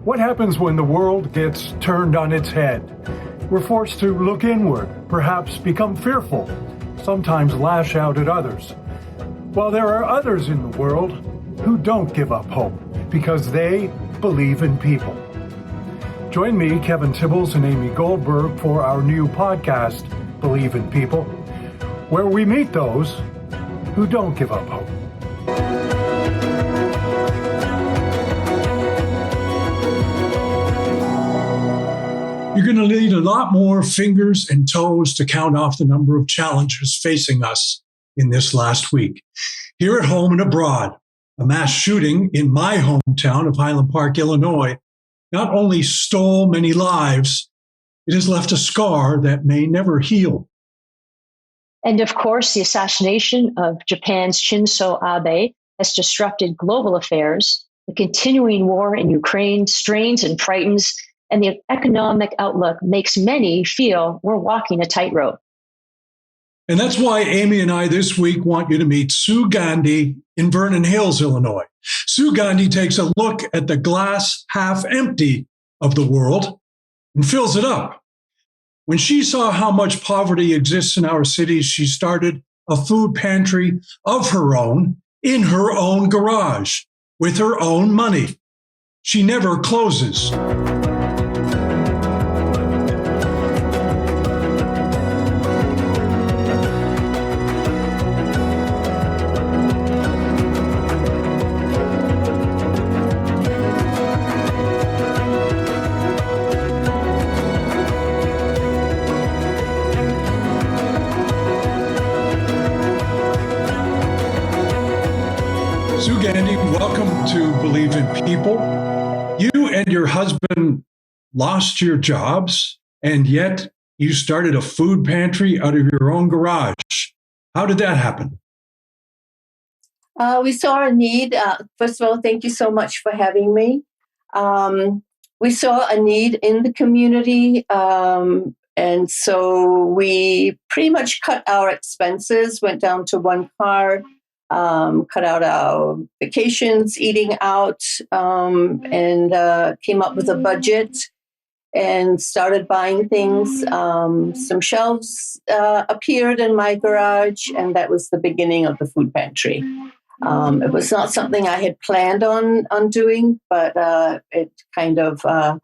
What happens when the world gets turned on its head? We're forced to look inward, perhaps become fearful, sometimes lash out at others. While there are others in the world who don't give up hope because they believe in people. Join me, Kevin Tibbles, and Amy Goldberg for our new podcast, Believe in People, where we meet those who don't give up hope. You're going to need a lot more fingers and toes to count off the number of challenges facing us in this last week. Here at home and abroad, a mass shooting in my hometown of Highland Park, Illinois, not only stole many lives, it has left a scar that may never heal. And of course, the assassination of Japan's Shinzo Abe has disrupted global affairs. The continuing war in Ukraine strains and frightens, and the economic outlook makes many feel we're walking a tightrope. And that's why Amy and I this week want you to meet Sue Gandhi in Vernon Hills, Illinois. Sue Gandhi takes a look at the glass half empty of the world and fills it up. When she saw how much poverty exists in our cities, she started a food pantry of her own in her own garage with her own money. She never closes. Sue Gandhi, welcome to Believe in People. You and your husband lost your jobs, and yet you started a food pantry out of your own garage. How did that happen? We saw a need. First of all, thank you so much for having me. We saw a need in the community, and so we pretty much cut our expenses, went down to one car, cut out our vacations, eating out, and came up with a budget and started buying things. Some shelves appeared in my garage, and that was the beginning of the food pantry. It was not something I had planned on doing, but it kind of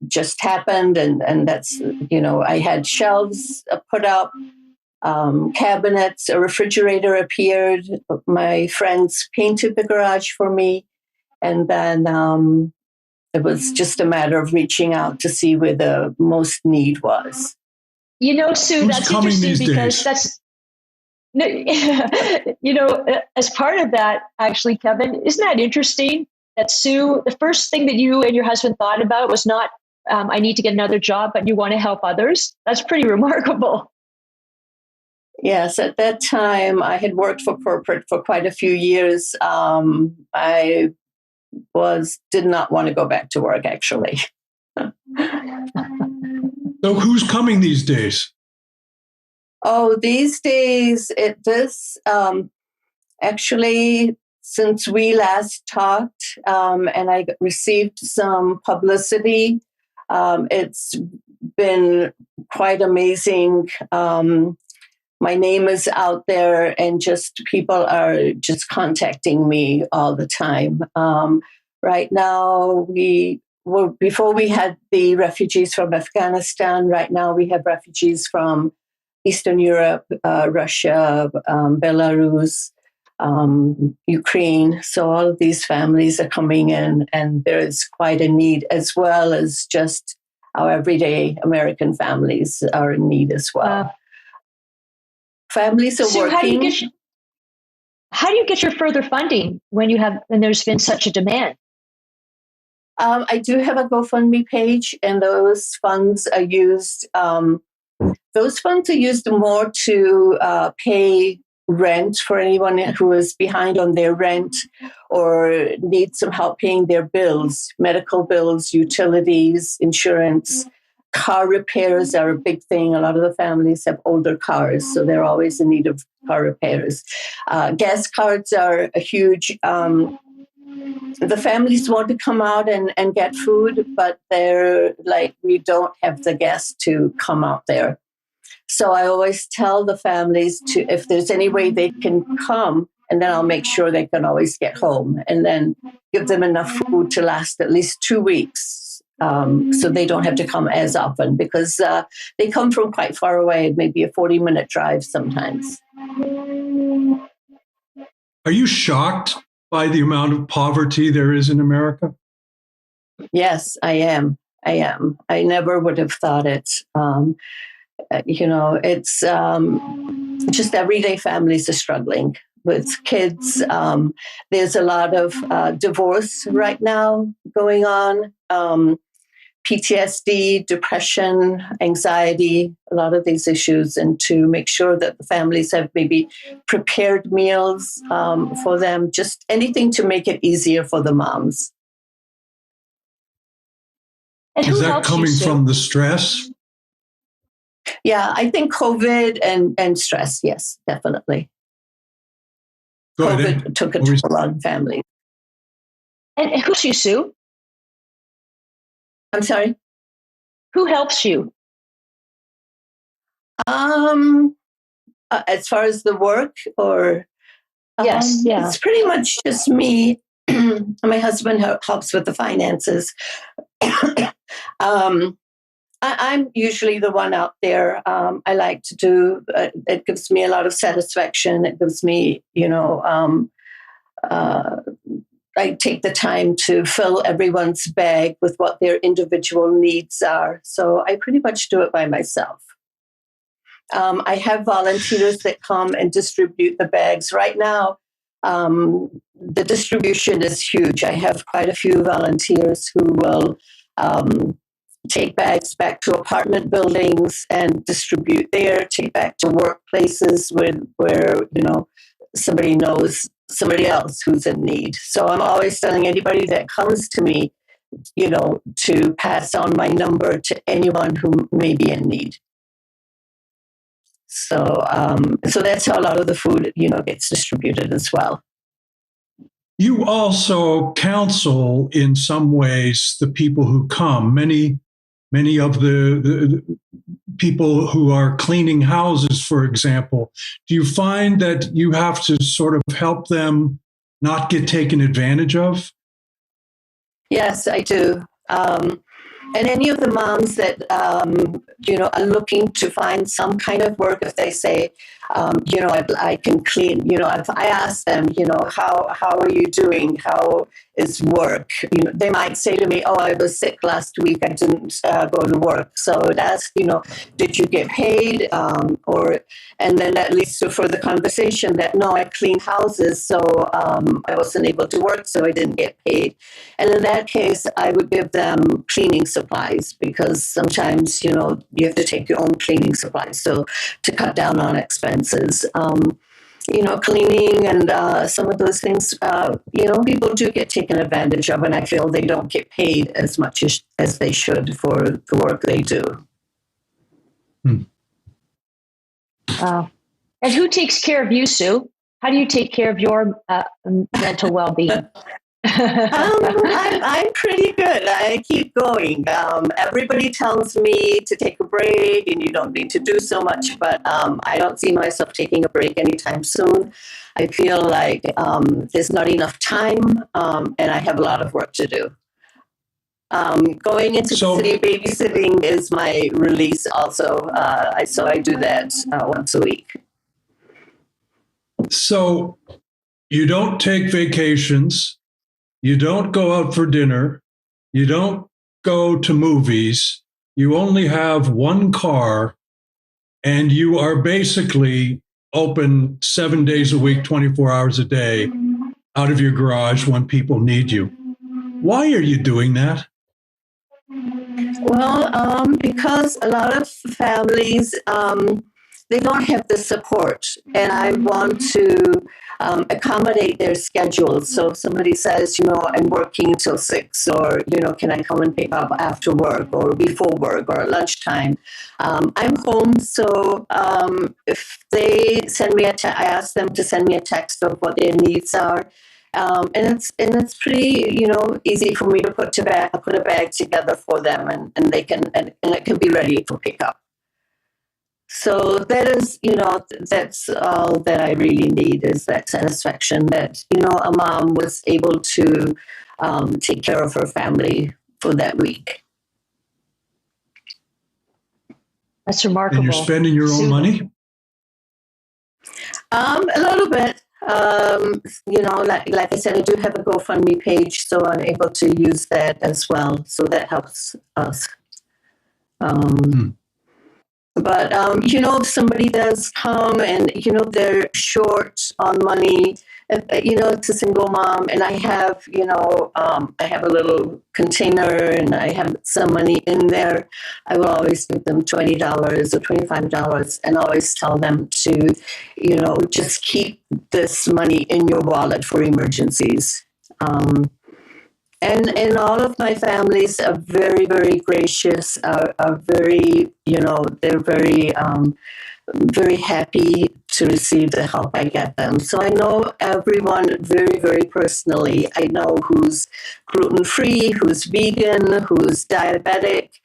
just happened, and that's, I had shelves put up. Cabinets, a refrigerator appeared. My friends painted the garage for me. And then it was just a matter of reaching out to see where the most need was. Sue, that's interesting because that's, as part of that, actually, Kevin, isn't that interesting that Sue, the first thing that you and your husband thought about was not, I need to get another job, but you want to help others? That's pretty remarkable. Yes, at that time, I had worked for corporate for quite a few years. I did not want to go back to work, actually. So who's coming these days? Oh, these days, actually, since we last talked and I received some publicity, it's been quite amazing. My name is out there, and just people are just contacting me all the time. Right now, before we had the refugees from Afghanistan. Right now, we have refugees from Eastern Europe, Russia, Belarus, Ukraine. So all of these families are coming in, and there is quite a need, as well as just our everyday American families are in need as well. Families are Sue, working. How do you get your further funding when there's been such a demand? I do have a GoFundMe page, and those funds are used. Those funds are used more to pay rent for anyone who is behind on their rent or needs some help paying their bills, medical bills, utilities, insurance. Car repairs are a big thing. A lot of the families have older cars, so they're always in need of car repairs. Gas cards are a huge the families want to come out and get food, but they're like, we don't have the gas to come out there. So I always tell the families to, if there's any way they can come, and then I'll make sure they can always get home, and then give them enough food to last at least 2 weeks. So they don't have to come as often, because they come from quite far away, maybe a 40-minute drive sometimes. Are you shocked by the amount of poverty there is in America? Yes, I am. I never would have thought it. It's just everyday families are struggling with kids. There's a lot of divorce right now going on. PTSD, depression, anxiety, a lot of these issues, and to make sure that the families have maybe prepared meals for them, just anything to make it easier for the moms. And is that coming from the stress? Yeah, I think COVID and stress, yes, definitely. COVID took a toll on families. And who's you, Sue? I'm sorry? Who helps you? As far as the work, or yes, yeah. It's pretty much just me. My husband helps with the finances. I'm usually the one out there. I like to do. It gives me a lot of satisfaction. It gives me, I take the time to fill everyone's bag with what their individual needs are. So I pretty much do it by myself. I have volunteers that come and distribute the bags. Right now, the distribution is huge. I have quite a few volunteers who will take bags back to apartment buildings and distribute there, take back to workplaces where somebody knows somebody else who's in need. So I'm always telling anybody that comes to me, to pass on my number to anyone who may be in need. So that's how a lot of the food, gets distributed as well. You also counsel in some ways the people who come. Many of the people who are cleaning houses, for example. Do you find that you have to sort of help them not get taken advantage of? Yes, I do. And any of the moms that, are looking to find some kind of work, if they say, I can clean, if I ask them, how are you doing? How is work? They might say to me, I was sick last week. I didn't go to work. So I would ask, did you get paid? And then that leads to further conversation that, no, I clean houses. So I wasn't able to work, so I didn't get paid. And in that case, I would give them cleaning supplies, because sometimes, you have to take your own cleaning supplies. So to cut down on expenses, cleaning and some of those things, people do get taken advantage of, and I feel they don't get paid as much as they should for the work they do. Wow. And who takes care of you, Sue? How do you take care of your mental well-being? I'm pretty good. I keep going. Everybody tells me to take a break and you don't need to do so much, but I don't see myself taking a break anytime soon. I feel like there's not enough time, and I have a lot of work to do. Going into the city babysitting is my release also. So I do that once a week. So you don't take vacations. You don't go out for dinner. You don't go to movies. You only have one car, and you are basically open 7 days a week, 24 hours a day, out of your garage when people need you. Why are you doing that? Well, because a lot of families, they don't have the support, and I want to accommodate their schedules. So if somebody says, I'm working till 6, or, can I come and pick up after work or before work or at lunchtime? I'm home. So if they send me I ask them to send me a text of what their needs are. And it's pretty, easy for me to put a bag together for them, and they can, and it can be ready for pickup. So that is, that's all that I really need, is that satisfaction that, a mom was able to take care of her family for that week. That's remarkable. And you're spending your own money? A little bit. Like I said, I do have a GoFundMe page, so I'm able to use that as well. So that helps us. But, if somebody does come and, they're short on money, it's a single mom, and I have, I have a little container and I have some money in there, I will always give them $20 or $25 and always tell them to, just keep this money in your wallet for emergencies. And all of my families are very, very gracious, are very, they're very, very happy to receive the help I get them. So I know everyone very, very personally. I know who's gluten-free, who's vegan, who's diabetic,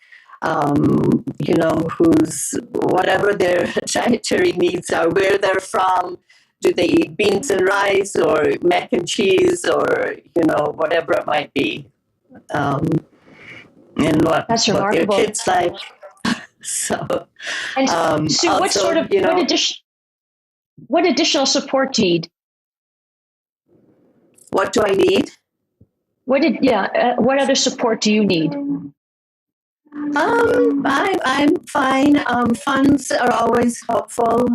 who's whatever their dietary needs are, where they're from. Do they eat beans and rice or mac and cheese or, whatever it might be? And That's what their remarkable. kids like. So, and Sue, also, what sort of what additional support do you need? What do I need? What other support do you need? I'm fine. Funds are always helpful.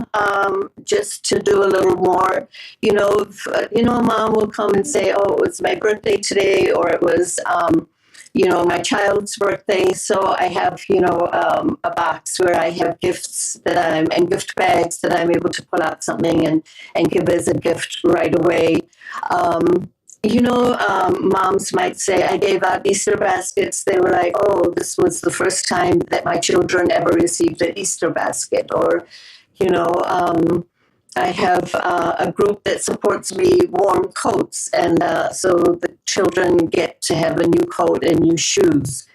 Just to do a little more. Mom will come and say, "Oh, it was my birthday today," or it was, my child's birthday. So I have, a box where I have gifts and gift bags that I'm able to pull out something and give as a gift right away. Moms might say, I gave out Easter baskets. They were like, oh, this was the first time that my children ever received an Easter basket. Or, I have a group that supports me warm coats. And so the children get to have a new coat and new shoes.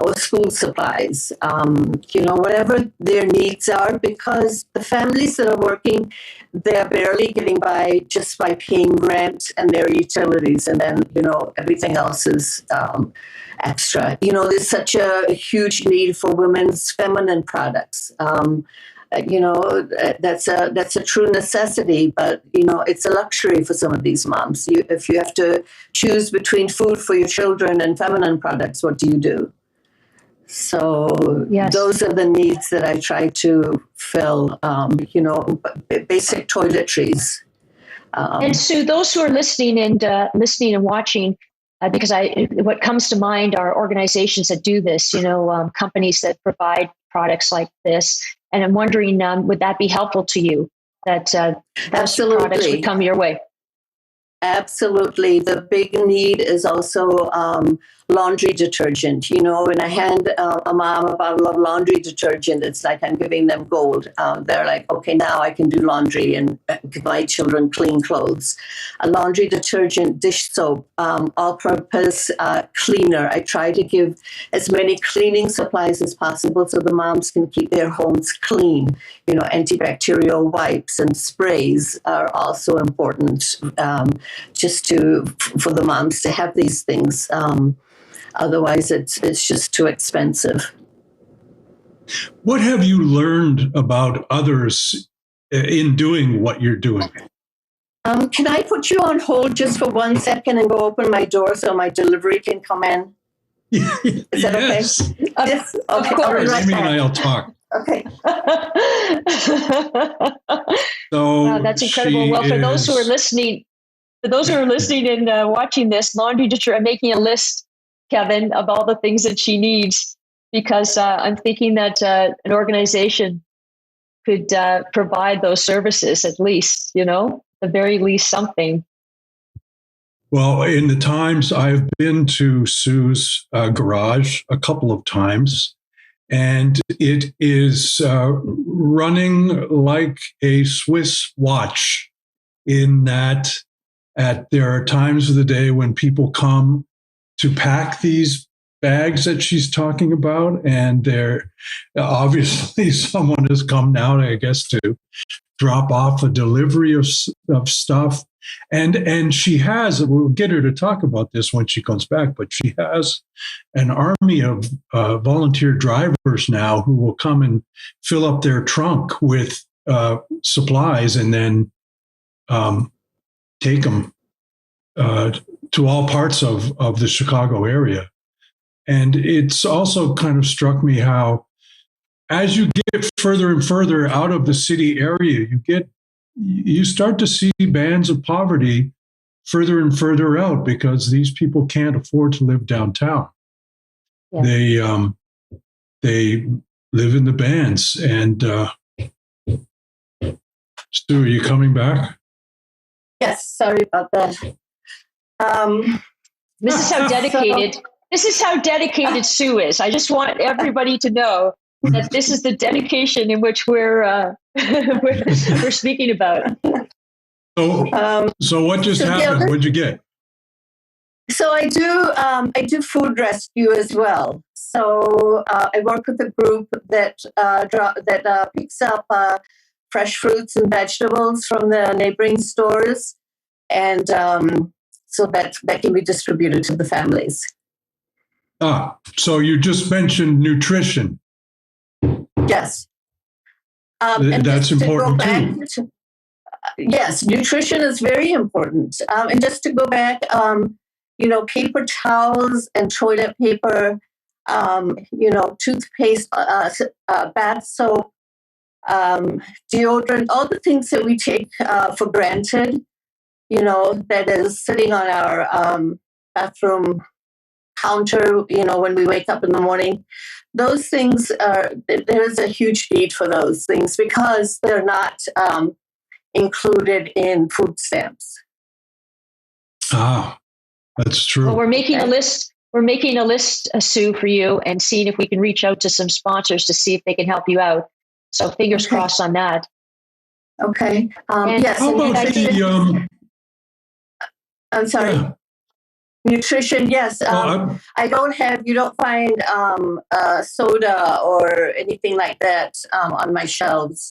Or school supplies, whatever their needs are, because the families that are working, they're barely getting by just by paying rent and their utilities, and then, everything else is extra. There's such a huge need for women's feminine products. That's a true necessity, but it's a luxury for some of these moms. If you have to choose between food for your children and feminine products, what do you do? So yes. Those are the needs that I try to fill, basic toiletries. And Sue, those who are listening and watching, because what comes to mind are organizations that do this, companies that provide products like this. And I'm wondering, would that be helpful to you, that those products would come your way? Absolutely. The big need is also laundry detergent. When I hand a mom a bottle of laundry detergent, it's like I'm giving them gold. They're like, okay, now I can do laundry and give my children clean clothes. A laundry detergent, dish soap, all-purpose cleaner. I try to give as many cleaning supplies as possible so the moms can keep their homes clean. Antibacterial wipes and sprays are also important. Just for the moms to have these things. Otherwise, it's just too expensive. What have you learned about others in doing what you're doing? Can I put you on hold just for 1 second and go open my door so my delivery can come in? Is that yes. okay? Yes. Okay. Of course. Amy and I'll talk. Okay. So wow, that's incredible. Well, for those who are listening and watching this, laundry detergent, I'm making a list, Kevin, of all the things that she needs, because I'm thinking that an organization could provide those services, at least, the very least something. Well, in the times I've been to Sue's garage a couple of times, and it is running like a Swiss watch in that there are times of the day when people come to pack these bags that she's talking about, and there obviously someone has come now, I guess, to drop off a delivery of stuff, and she has. We'll get her to talk about this when she comes back, but she has an army of volunteer drivers now who will come and fill up their trunk with supplies and then take them to all parts of the Chicago area. And it's also kind of struck me how, as you get further and further out of the city area, you start to see bands of poverty further and further out because these people can't afford to live downtown. Yeah. They live in the bands. And Stu, are you coming back? Yes, sorry about that. This is how dedicated. This is how dedicated Sue is. I just want everybody to know that this is the dedication in which we're speaking about. So what just happened? What'd you get? So I do food rescue as well. So I work with a group that picks up fresh fruits and vegetables from the neighboring stores, and so that can be distributed to the families. So you just mentioned nutrition. Yes. That's important too. Yes, nutrition is very important. And just to go back, paper towels and toilet paper, toothpaste, bath soap, deodorant, all the things that we take for granted, that is sitting on our bathroom counter, when we wake up in the morning. Those things there is a huge need for those things because they're not included in food stamps. That's true. Well, we're making a list. We're making a list, Sue, for you, and seeing if we can reach out to some sponsors to see if they can help you out. So fingers crossed on that. Okay. Yes. How about I'm sorry. Yeah. Nutrition, yes. You don't find soda or anything like that on my shelves.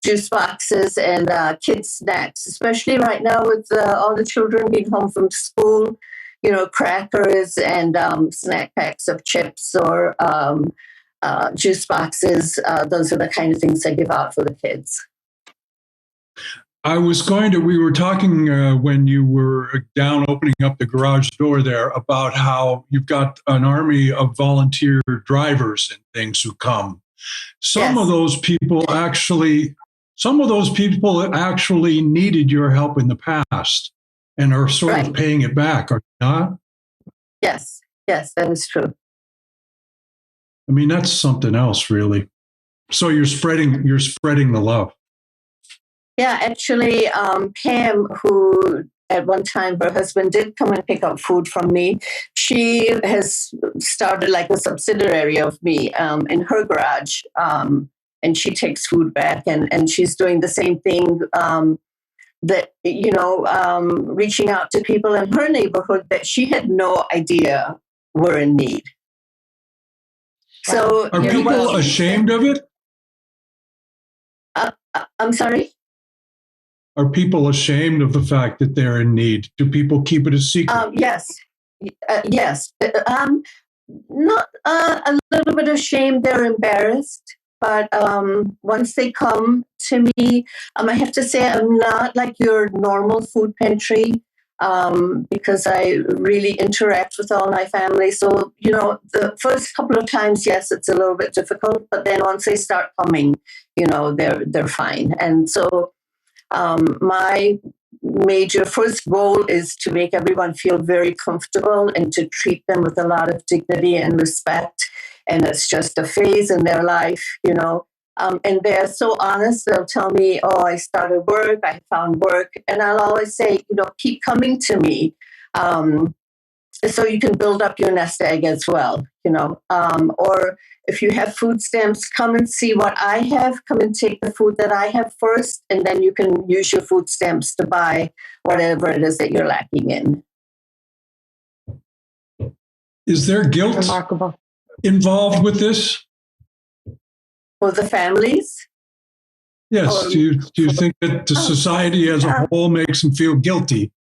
Juice boxes and kids snacks, especially right now with all the children being home from school, crackers and snack packs of chips or juice boxes. Those are the kind of things I give out for the kids. We were talking when you were down opening up the garage door there about how you've got an army of volunteer drivers and things who come. Some of those people actually needed your help in the past and are sort of paying it back, are they not? Yes, that is true. I mean, that's something else, really. So you're spreading the love. Yeah, actually, Pam, who at one time her husband did come and pick up food from me, she has started like a subsidiary of me in her garage, and she takes food back, and she's doing the same thing. Reaching out to people in her neighborhood that she had no idea were in need. So, are people ashamed of it? I'm sorry? Are people ashamed of the fact that they're in need? Do people keep it a secret? Yes. Not a little bit ashamed. They're embarrassed. But once they come to me, I have to say I'm not like your normal food pantry because I really interact with all my family. So, the first couple of times, yes, it's a little bit difficult. But then once they start coming, they're fine. And so my major first goal is to make everyone feel very comfortable and to treat them with a lot of dignity and respect. And it's just a phase in their life, and they're so honest. They'll tell me, oh, I started work, I found work. And I'll always say, keep coming to me. so you can build up your nest egg as well, or if you have food stamps, come and see what I have. Come and take the food that I have first, and then you can use your food stamps to buy whatever it is that you're lacking in. Is there guilt Remarkable. involved with this? For the families? Yes. Do you think that the society as a whole makes them feel guilty?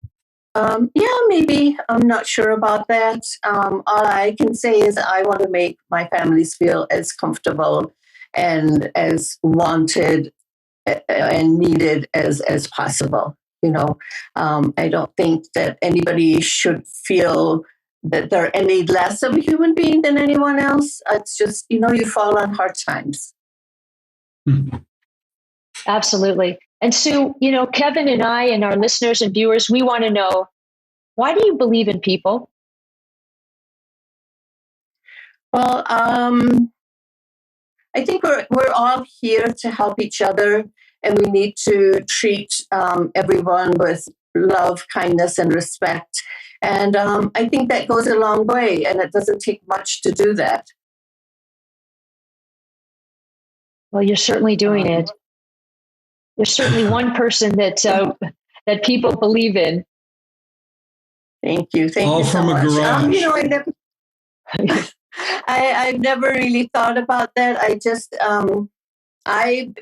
Yeah, maybe. I'm not sure about that. All I can say is I want to make my families feel as comfortable and as wanted and needed as possible. I don't think that anybody should feel that they're any less of a human being than anyone else. It's just, you fall on hard times. Mm-hmm. Absolutely. And Sue, Kevin and I and our listeners and viewers, we want to know, why do you believe in people? Well, I think we're all here to help each other, and we need to treat everyone with love, kindness, and respect. And I think that goes a long way, and it doesn't take much to do that. Well, you're certainly doing it. You're certainly one person that people believe in. Thank you. Thank all you so from much. a garage. I've never really thought about that. I just, I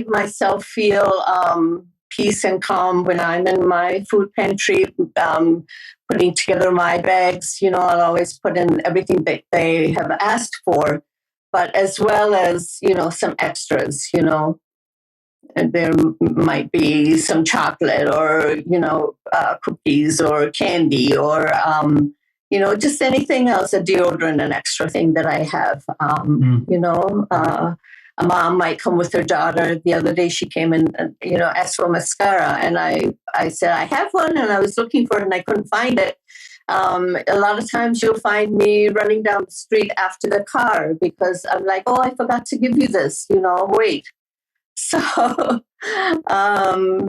myself feel peace and calm when I'm in my food pantry, putting together my bags. I'll always put in everything that they have asked for, but as well as, some extras, and there might be some chocolate or, cookies or candy or, just anything else, a deodorant, an extra thing that I have. A mom might come with her daughter. The other day she came and, asked for mascara. And I said, I have one, and I was looking for it and I couldn't find it. A lot of times you'll find me running down the street after the car because I'm like, oh, I forgot to give you this, wait. So, I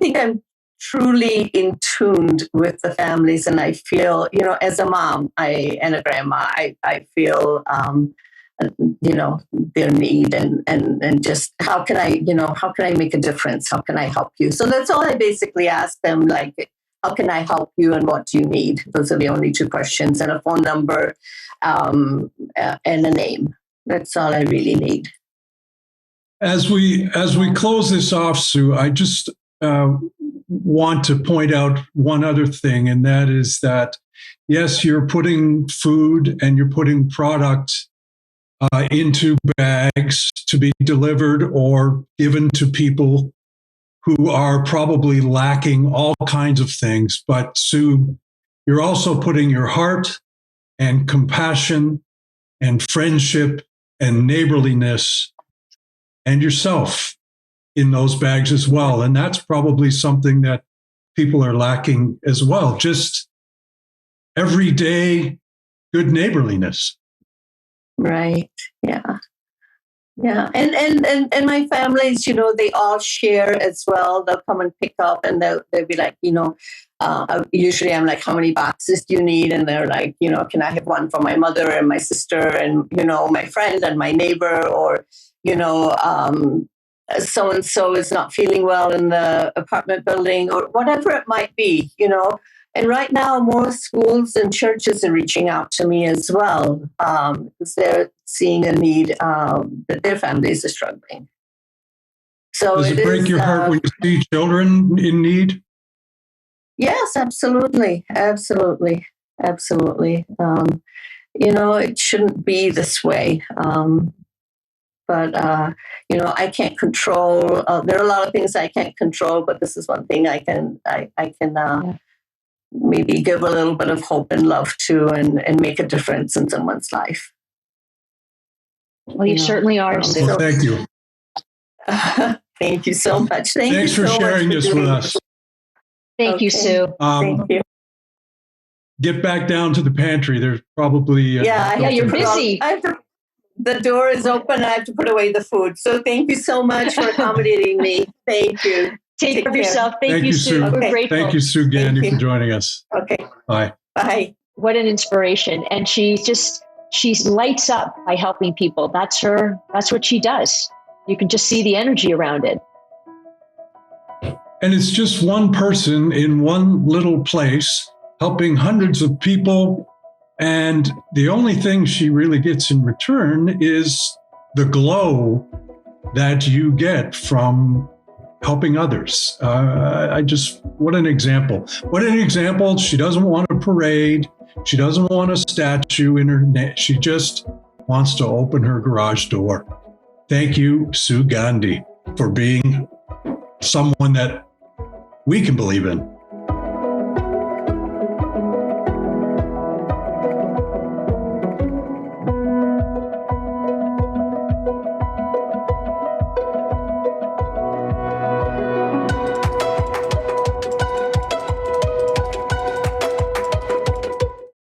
think I'm truly in tuned with the families, and I feel, as a mom, and a grandma, I feel, their need and just how can I make a difference? How can I help you? So that's all I basically ask them, like, how can I help you and what do you need? Those are the only two questions, and a phone number, and a name. That's all I really need. As we close this off, Sue, I just want to point out one other thing, and that is that, yes, you're putting food and you're putting product into bags to be delivered or given to people who are probably lacking all kinds of things. But Sue, you're also putting your heart and compassion and friendship and neighborliness and yourself in those bags as well. And that's probably something that people are lacking as well. Just everyday good neighborliness. Right. Yeah. Yeah. And my families, they all share as well. They'll come and pick up and they'll be like, usually I'm like, how many boxes do you need? And they're like, can I have one for my mother and my sister and, my friend and my neighbor, or, so-and-so is not feeling well in the apartment building, or whatever it might be, And right now, more schools and churches are reaching out to me as well, because they're seeing a need that their families are struggling. So does it break your heart when you see children in need? Yes, absolutely. Absolutely. Absolutely. It shouldn't be this way. But I can't control. There are a lot of things I can't control, but this is one thing I can maybe give a little bit of hope and love to, and make a difference in someone's life. Well, you certainly are. Well, thank you. Thank you so much. Thanks for sharing this with us. Thank you, Sue. Thank you. Get back down to the pantry. There's probably you're busy. The door is open. I have to put away the food. So thank you so much for accommodating me. Thank you. Take care of care. yourself. Thank you, Sue. Okay. We're grateful. Thank you, Sue Gandhi, Thank you. for joining us. Okay. Bye. Bye. What an inspiration. And she lights up by helping people. That's what she does. You can just see the energy around it. And it's just one person in one little place helping hundreds of people. And the only thing she really gets in return is the glow that you get from helping others. What an example. What an example. She doesn't want a parade. She doesn't want a statue in her neck. She just wants to open her garage door. Thank you, Sue Gandhi, for being someone that we can believe in.